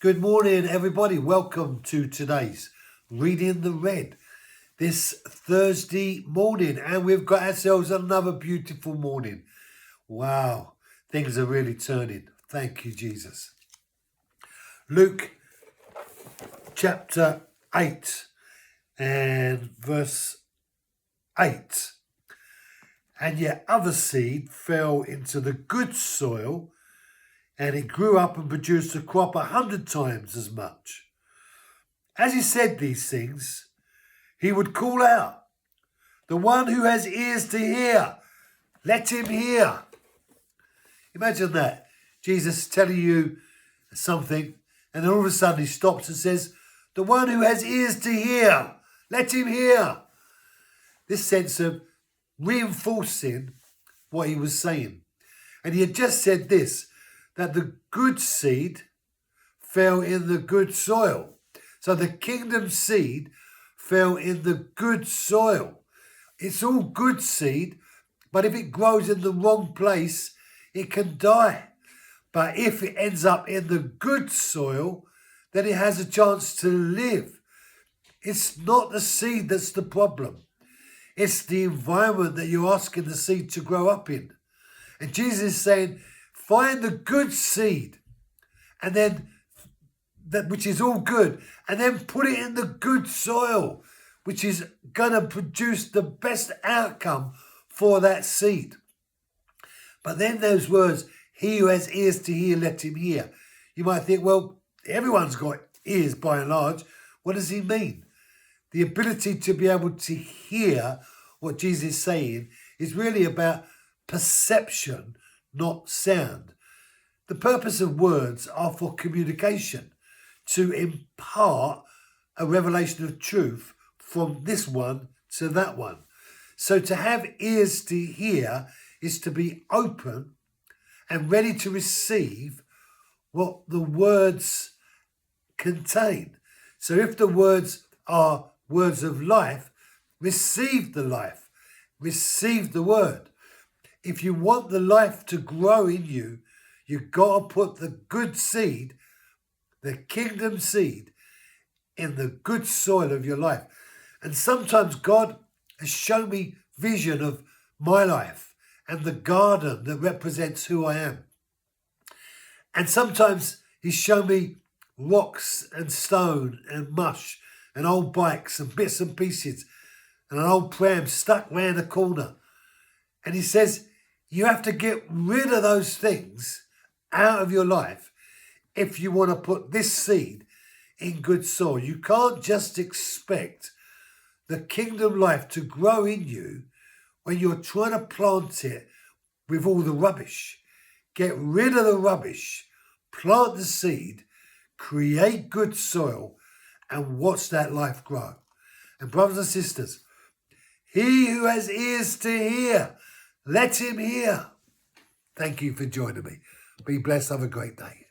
Good morning, everybody. Welcome to today's Reading the Red this Thursday morning. And we've got ourselves another beautiful morning. Wow, things are really turning. Thank you, Jesus. Luke chapter 8 and verse 8. And yet other seed fell into the good soil, and it grew up and produced a crop 100 times as much. As he said these things, he would call out, "The one who has ears to hear, let him hear." Imagine that. Jesus telling you something, and then all of a sudden he stops and says, "The one who has ears to hear, let him hear." This sense of reinforcing what he was saying. And he had just said this, that the good seed fell in the good soil. So the kingdom seed fell in the good soil. It's all good seed, but if it grows in the wrong place, it can die. But if it ends up in the good soil, then it has a chance to live. It's not the seed that's the problem. It's the environment that you're asking the seed to grow up in. And Jesus is saying, find the good seed, and then that which is all good, and then put it in the good soil, which is going to produce the best outcome for that seed. But then those words, "He who has ears to hear, let him hear." You might think, well, everyone's got ears by and large. What does he mean? The ability to be able to hear what Jesus is saying is really about perception, not sound. The purpose of words are for communication, to impart a revelation of truth from this one to that one. So to have ears to hear is to be open and ready to receive what the words contain. So if the words are words of life, receive the life, receive the word. If you want the life to grow in you, you've got to put the good seed, the kingdom seed, in the good soil of your life. And sometimes God has shown me vision of my life and the garden that represents who I am. And sometimes he's shown me rocks and stone and mush and old bikes and bits and pieces and an old pram stuck round a corner. And he says, you have to get rid of those things out of your life if you want to put this seed in good soil. You can't just expect the kingdom life to grow in you when you're trying to plant it with all the rubbish. Get rid of the rubbish, plant the seed, create good soil, and watch that life grow. And brothers and sisters, he who has ears to hear, let him hear. Thank you for joining me. Be blessed. Have a great day.